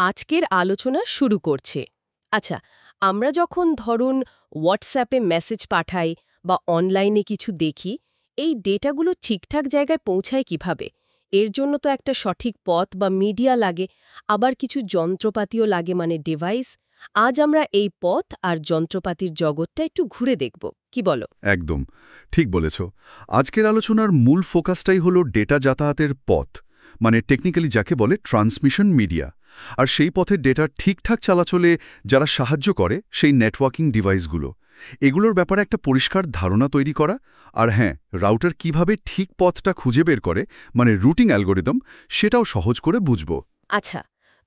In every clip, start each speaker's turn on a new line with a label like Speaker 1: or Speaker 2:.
Speaker 1: আজকের আলোচনা শুরু করছে। আচ্ছা, আমরা যখন ধরুন হোয়াটসঅ্যাপে মেসেজ পাঠাই বা অনলাইনে কিছু দেখি, এই ডেটাগুলো ঠিকঠাক জায়গায় পৌঁছায় কিভাবে? এর জন্য তো একটা সঠিক পথ বা মিডিয়া লাগে, আবার কিছু যন্ত্রপাতিও লাগে, মানে ডিভাইস। আজ আমরা এই পথ আর যন্ত্রপাতির জগৎটা একটু ঘুরে দেখব, কি বলো?
Speaker 2: একদম ঠিক বলেছ। আজকের আলোচনার মূল ফোকাসটাই হলো ডেটা যাতায়াতের পথ, মানে টেকনিক্যালি যাকে বলে ট্রান্সমিশন মিডিয়া। আর সেই পথে ডেটা ঠিকঠাক চলাচলে যারা সাহায্য করে সেই নেটওয়ার্কিং ডিভাইসগুলো, এগুলোর ব্যাপারে একটা পরিষ্কার ধারণা তৈরি করা। আর হ্যাঁ, রাউটার কিভাবে ঠিক পথটা খুঁজে বের করে, মানে রুটিং অ্যালগোরিদম, সেটাও সহজ করে বুঝব।
Speaker 1: আচ্ছা,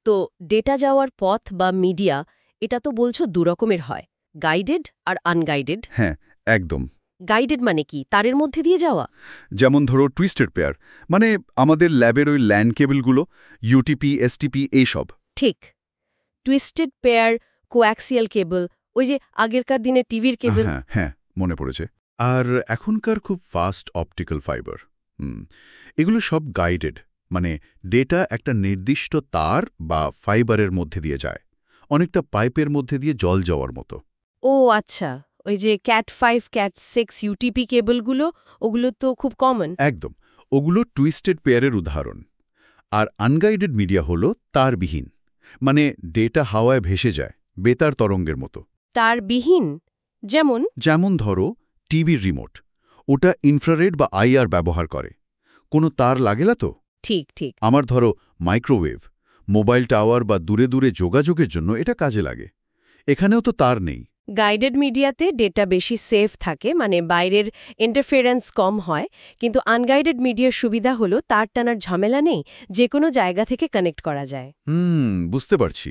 Speaker 1: তো ডেটা যাওয়ার পথ বা মিডিয়া, এটা তো বলছো দুরকমের হয়, গাইডেড আর আনগাইডেড।
Speaker 2: হ্যাঁ, একদম।
Speaker 1: গাইডেড মানে কি? তারের মধ্যে দিয়ে যাওয়া?
Speaker 2: যেমন ধরো টুইস্টেড পেয়ার, মানে আমাদের ল্যাবের ওই ল্যান্ড কেবলগুলো, ইউটিপি, এসটিপি, এইসব।
Speaker 1: ঠিক। টুইস্টেড পেয়ার, কোঅ্যাক্সিয়াল কেবল, ওই যে আগেরকার দিনে টিভির কেবল।
Speaker 2: হ্যাঁ হ্যাঁ, মনে পড়েছে। আর এখনকার খুব ফাস্ট অপটিক্যাল ফাইবার, এগুলো সব গাইডেড, মানে ডেটা একটা নির্দিষ্ট তার বা ফাইবারের মধ্যে দিয়ে যায়, অনেকটা পাইপের মধ্যে দিয়ে জল যাওয়ার মতো।
Speaker 1: ও আচ্ছা, ওই যে ক্যাট 5, ক্যাট 6 ইউটিপি কেবলগুলো, ওগুলো তো খুব কমন।
Speaker 2: একদম, ওগুলো টুইস্টেড পেয়ারের উদাহরণ। আর আনগাইডেড মিডিয়া হলো তারবিহীন, মানে ডেটা হাওয়ায় ভেসে যায়, বেতার তরঙ্গের মতো।
Speaker 1: তারবিহীন? যেমন?
Speaker 2: যেমন ধরো টিভির রিমোট, ওটা ইনফ্রারেড বা আইআর ব্যবহার করে, কোনো তার লাগে না তো।
Speaker 1: ঠিক ঠিক।
Speaker 2: আমার ধরো মাইক্রোওয়েভ, মোবাইল টাওয়ার বা দূরে দূরে যোগাযোগের জন্য এটা কাজে লাগে, এখানেও তো তার নেই।
Speaker 1: গাইডেড মিডিয়াতে ডেটা বেশি সেফ থাকে, মানে বাইরের ইন্টারফেরেন্স কম হয়, কিন্তু আনগাইডেড মিডিয়ার সুবিধা হলো তার টানার ঝামেলা নেই, যে কোনো জায়গা থেকে কানেক্ট করা যায়।
Speaker 2: বুঝতে পারছি।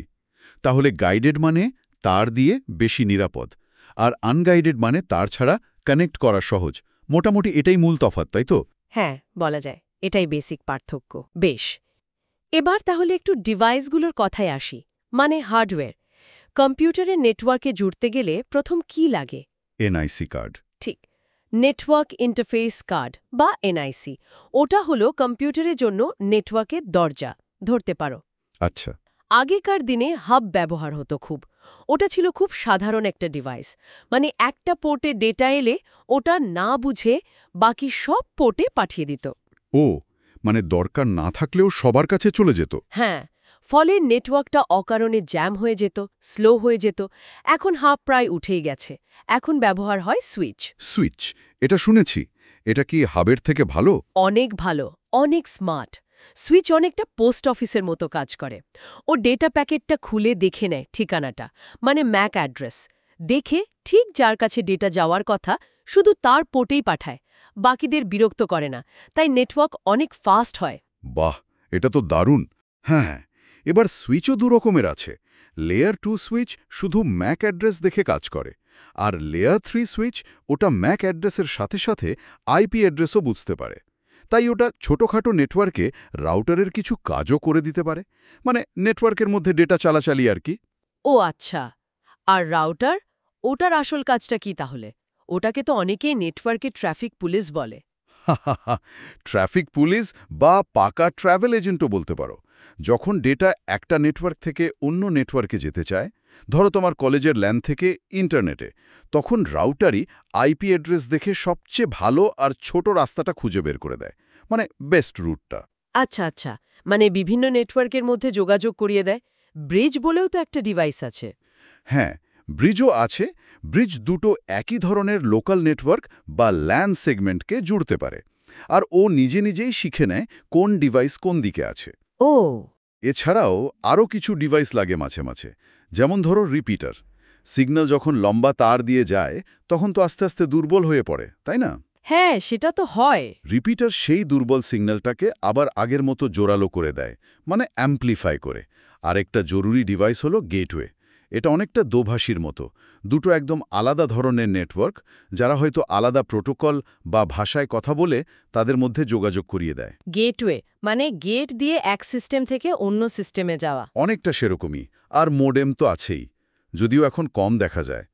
Speaker 2: তাহলে গাইডেড মানে তার দিয়ে বেশি নিরাপদ, আর আনগাইডেড মানে তার ছাড়া কানেক্ট করা সহজ। মোটামুটি এটাই মূল তফাৎ, তাই তো?
Speaker 1: হ্যাঁ, বলা যায় এটাই বেসিক পার্থক্য। বেশ, এবার তাহলে একটু ডিভাইসগুলোর কথায় আসি, মানে হার্ডওয়্যার। কম্পিউটারের নেটওয়ার্কে জুড়তে গেলে প্রথম কি লাগে?
Speaker 2: NIC card.
Speaker 1: ঠিক, নেটওয়ার্ক ইন্টারফেস কার্ড বা এনআইসি। ওটা হলো কম্পিউটারের জন্য নেটওয়ার্কের দরজা ধরতে পারো।
Speaker 2: আচ্ছা।
Speaker 1: আগেকার দিনে হাব ব্যবহার হতো খুব। ওটা ছিল খুব সাধারণ একটা ডিভাইস, মানে একটা পোর্টে ডেটা এলে ওটা না বুঝে বাকি সব পোর্টে পাঠিয়ে দিত।
Speaker 2: ও, মানে দরকার না থাকলেও সবার কাছে চলে যেত।
Speaker 1: হ্যাঁ, ফলে নেটওয়ার্কটা অকারণে জ্যাম হয়ে যেত, স্লো হয়ে যেত। এখন হাব প্রায় উঠেই গেছে, এখন ব্যবহার হয় সুইচ।
Speaker 2: সুইচ, এটা শুনেছি। এটা কি হাবের থেকে ভালো?
Speaker 1: অনেক ভালো, অনেক স্মার্ট। সুইচ অনেকটা পোস্ট অফিসের মতো কাজ করে। ও ডেটা প্যাকেটটা খুলে দেখে নেয় ঠিকানাটা, মানে ম্যাক অ্যাড্রেস। দেখে ঠিক যার কাছে ডেটা যাওয়ার কথা শুধু তার পোর্টেই পাঠায়, বাকিদের বিরক্ত করে না। তাই নেটওয়ার্ক অনেক ফাস্ট হয়।
Speaker 2: বাহ, এটা তো দারুণ। হ্যাঁ, এবার সুইচও দুরকমের আছে। লেয়ার 2 সুইচ শুধু ম্যাক অ্যাড্রেস দেখে কাজ করে, আর লেয়ার 3 সুইচ ওটা ম্যাক অ্যাড্রেসের সাথে সাথে আইপি অ্যাড্রেসও বুঝতে পারে। তাই ওটা ছোটখাটো নেটওয়ার্কে রাউটারের কিছু কাজও করে দিতে পারে, মানে নেটওয়ার্কের মধ্যে ডেটা চালাচালি আর কি।
Speaker 1: ও আচ্ছা, আর রাউটার, ওটার আসল কাজটা কি তাহলে? ওটাকে তো অনেকেই নেটওয়ার্কে ট্রাফিক পুলিশ বলে।
Speaker 2: ট্রাফিক পুলিশ বা পাকা ট্রাভেল এজেন্টও বলতে পারো। যখন ডেটা একটা নেটওয়ার্ক থেকে অন্য নেটওয়ার্কে যেতে চায়, ধরো তোমার কলেজের ল্যান থেকে ইন্টারনেটে, তখন রাউটারই আইপি অ্যাড্রেস দেখে সবচেয়ে ভালো আর ছোট রাস্তাটা খুঁজে বের করে দেয়, মানে বেস্ট রুটটা।
Speaker 1: আচ্ছা আচ্ছা, মানে বিভিন্ন নেটওয়ার্কের মধ্যে যোগাযোগ করিয়ে দেয়। ব্রিজ বলেও তো একটা ডিভাইস আছে।
Speaker 2: হ্যাঁ, ব্রিজও আছে। ব্রিজ দুটো একই ধরনের লোকাল নেটওয়ার্ক বা ল্যান সেগমেন্টকে জুড়তে পারে, আর ও নিজে নিজেই শিখে নেয় কোন ডিভাইস কোন দিকে আছে।
Speaker 1: ও
Speaker 2: এছাড়াও আরও কিছু ডিভাইস লাগে মাঝে মাঝে, যেমন ধরো রিপিটার। সিগন্যাল যখন লম্বা তার দিয়ে যায় তখন তো আস্তে আস্তে দুর্বল হয়ে পড়ে, তাই না?
Speaker 1: হ্যাঁ, সেটা তো হয়।
Speaker 2: রিপিটার সেই দুর্বল সিগন্যালটাকে আবার আগের মতো জোরালো করে দেয়, মানে অ্যাম্প্লিফাই করে। আরেকটা জরুরি ডিভাইস হলো গেটওয়ে। এটা অনেকটা দোভাষীর মতো, দুটো একদম আলাদা ধরনের নেটওয়ার্ক, যারা হয়তো আলাদা প্রোটোকল বা ভাষায় কথা বলে তাদের মধ্যে যোগাযোগ করিয়ে দেয়।
Speaker 1: গেটওয়ে মানে গেট দিয়ে এক সিস্টেম থেকে অন্য সিস্টেমে যাওয়া।
Speaker 2: অনেকটা সেরকমই। আর মোডেম তো আছেই, যদিও এখন কম দেখা যায়।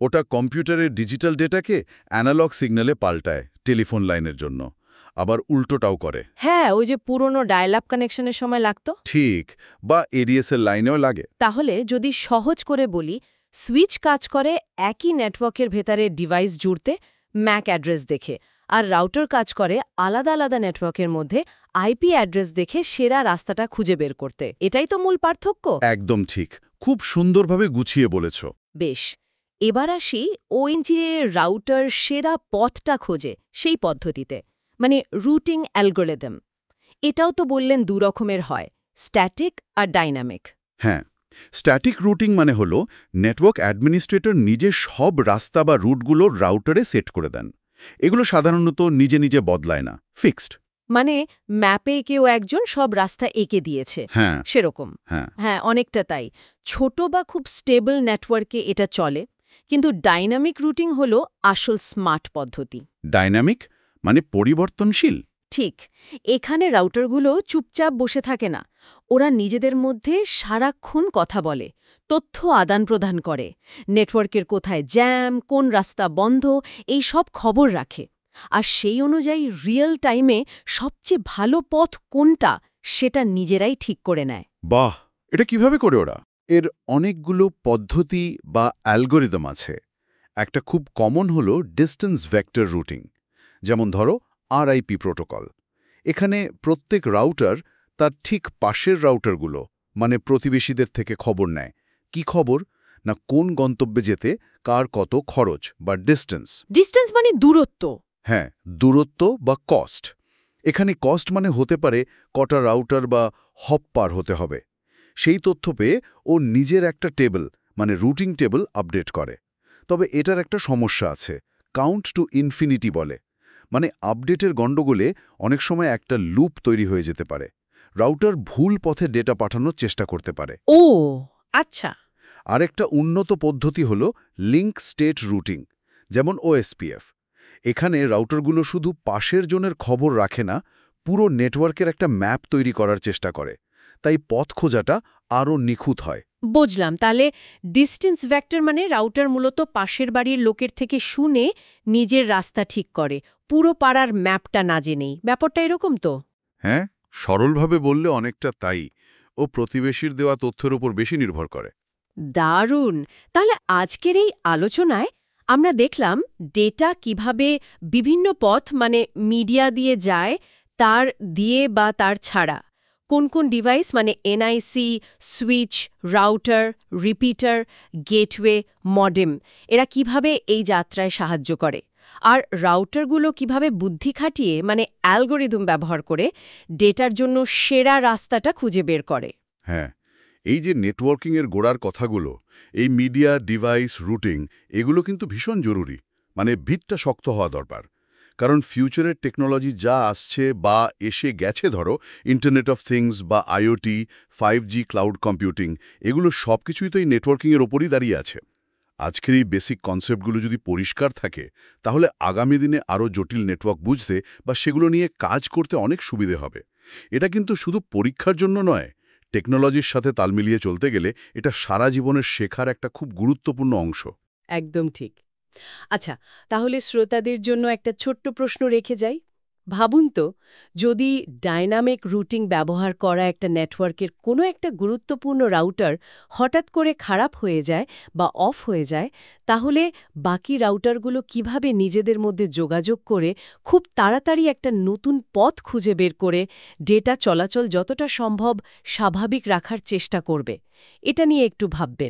Speaker 2: ওটা কম্পিউটারের ডিজিটাল ডেটাকে অ্যানালগ সিগন্যালে পাল্টায় টেলিফোন লাইনের জন্য। আবার উল্টোটাও করে।
Speaker 1: হ্যাঁ, ওই যে পুরনো ডায়াল আপ কানেকশনের সময় লাগতো।
Speaker 2: ঠিক, বা এডিএসের লাইনেও লাগে।
Speaker 1: তাহলে যদি সহজ করে বলি, সুইচ কাজ করে একই নেটওয়ার্কের ভেতরে ডিভাইস জুড়তে ম্যাক অ্যাড্রেস দেখে, আর রাউটার কাজ করে আলাদা আলাদা নেটওয়ার্কের মধ্যে আইপি অ্যাড্রেস দেখে সেরা রাস্তাটা খুঁজে বের করতে। এটাই তো মূল পার্থক্য।
Speaker 2: একদম ঠিক, খুব সুন্দরভাবে গুছিয়ে বলেছ।
Speaker 1: বেশ, এবার আসি ওই যে রাউটার সেরা পথটা খোঁজে সেই পদ্ধতিতে, মানে রুটিং অ্যালগোরিদম। এটাও তো বললেন দুরকমের হয়, স্ট্যাটিক আর ডাইনামিক।
Speaker 2: হ্যাঁ, স্ট্যাটিক রুটিং মানে হলো নেটওয়ার্ক অ্যাডমিনিস্ট্রেটর নিজে সব রাস্তা বা রুটগুলো রাউটারে সেট করে দেন। এগুলো সাধারণত নিজে নিজে বদলায় না, ফিক্সড।
Speaker 1: মানে ম্যাপে কেউ একজন সব রাস্তা এঁকে দিয়েছে,
Speaker 2: হ্যাঁ
Speaker 1: সেরকম।
Speaker 2: হ্যাঁ
Speaker 1: হ্যাঁ, অনেকটা তাই। ছোট বা খুব স্টেবল নেটওয়ার্কে এটা চলে, কিন্তু ডাইনামিক রুটিং হলো আসল স্মার্ট পদ্ধতি।
Speaker 2: ডাইনামিক মানে পরিবর্তনশীল।
Speaker 1: ঠিক, এখানে রাউটারগুলো চুপচাপ বসে থাকে না, ওরা নিজেদের মধ্যে সারাক্ষণ কথা বলে, তথ্য আদান প্রদান করে, নেটওয়ার্কের কোথায় জ্যাম, কোন রাস্তা বন্ধ, এই সব খবর রাখে। আর সেই অনুযায়ী রিয়েল টাইমে সবচেয়ে ভালো পথ কোনটা সেটা নিজেরাই ঠিক করে নেয়।
Speaker 2: বাহ, এটা কিভাবে করে ওরা? এর অনেকগুলো পদ্ধতি বা অ্যালগোরিদম আছে। একটা খুব কমন হলো ডিস্টেন্স ভেক্টর রুটিং, যেমন ধরো আরআইপি প্রোটোকল। এখানে প্রত্যেক রাউটার তার ঠিক পাশের রাউটারগুলো, মানে প্রতিবেশীদের থেকে খবর নেয়। কি খবর? না কোন গন্তব্যে যেতে কার কত খরচ বা ডিস্টেন্স।
Speaker 1: ডিস্টেন্স মানে দূরত্ব।
Speaker 2: হ্যাঁ, দূরত্ব বা কস্ট। এখানে কস্ট মানে হতে পারে কটা রাউটার বা হপ পার হতে হবে। সেই তথ্য পেয়ে ও নিজের একটা টেবিল, মানে রুটিং টেবিল আপডেট করে। তবে এটার একটা সমস্যা আছে, কাউন্ট টু ইনফিনিটি বলে। মানে আপডেটের গণ্ডগোলে অনেক সময় একটা লুপ তৈরি হয়ে যেতে পারে। রাউটার ভুল পথে ডেটা পাঠানোর চেষ্টা করতে পারে।
Speaker 1: ও আচ্ছা।
Speaker 2: আরেকটা উন্নত পদ্ধতি হল লিঙ্ক স্টেট রুটিং, যেমন ওএসপিএফ। এখানে রাউটারগুলো শুধু পাশের জনের খবর রাখে না, পুরো নেটওয়ার্কের একটা ম্যাপ তৈরি করার চেষ্টা করে। তাই পথ খোঁজাটা আরও নিখুঁত হয়।
Speaker 1: বুঝলাম। তাহলে ডিস্টেন্স ভেক্টর মানে রাউটার মূলত পাশের বাড়ির লোকের থেকে শুনে নিজের রাস্তা ঠিক করে, পুরো পাড়ার ম্যাপটা না জেনেই। ব্যাপারটা এরকম তো?
Speaker 2: হ্যাঁ, সরলভাবে বললে অনেকটা তাই। ও প্রতিবেশীর দেওয়া তথ্যের উপর বেশি নির্ভর করে।
Speaker 1: দারুণ। তাহলে আজকের এই আলোচনায় আমরা দেখলাম ডেটা কিভাবে বিভিন্ন পথ, মানে মিডিয়া দিয়ে যায়, তার দিয়ে বা তার ছাড়া, কোন কোন ডিভাইস মানে NIC, switch, router, repeater, gateway, modem, এরা কিভাবে এই যাত্রায় সাহায্য করে, আর রাউটারগুলো কিভাবে বুদ্ধি খাটিয়ে মানে অ্যালগোরিদম ব্যবহার করে ডেটার জন্য সেরা রাস্তাটা খুঁজে বের করে।
Speaker 2: হ্যাঁ, এই যে নেটওয়ার্কিংয়ের গোড়ার কথাগুলো, এই মিডিয়া, ডিভাইস, রুটিং, এগুলো কিন্তু ভীষণ জরুরি। মানে ভিতটা শক্ত হওয়া দরকার। কারণ ফিউচারের টেকনোলজি যা আসছে বা এসে গেছে, ধরো ইন্টারনেট অফ থিংস বা আইওটি, 5G, ক্লাউড কম্পিউটিং, এগুলো সব কিছুই তো এই নেটওয়ার্কিংয়ের ওপরই দাঁড়িয়ে আছে। আজকের এই বেসিক কনসেপ্টগুলো যদি পরিষ্কার থাকে, তাহলে আগামী দিনে আরও জটিল নেটওয়ার্ক বুঝতে বা সেগুলো নিয়ে কাজ করতে অনেক সুবিধে হবে। এটা কিন্তু শুধু পরীক্ষার জন্য নয়, টেকনোলজির সাথে তাল মিলিয়ে চলতে গেলে এটা সারা জীবনের শেখার একটা খুব গুরুত্বপূর্ণ অংশ।
Speaker 1: একদম ঠিক। আচ্ছা, তাহলে শ্রোতাদের জন্য একটা ছোট্ট প্রশ্ন রেখে যাই। ভাবুন তো, যদি ডাইনামিক রুটিং ব্যবহার করা একটা নেটওয়ার্কের কোনো একটা গুরুত্বপূর্ণ রাউটার হঠাৎ করে খারাপ হয়ে যায় বা অফ হয়ে যায়, তাহলে বাকি রাউটারগুলো কিভাবে নিজেদের মধ্যে যোগাযোগ করে খুব তাড়াতাড়ি একটা নতুন পথ খুঁজে বের করে ডেটা চলাচল যতটা সম্ভব স্বাভাবিক রাখার চেষ্টা করবে? এটা নিয়ে একটু ভাববেন।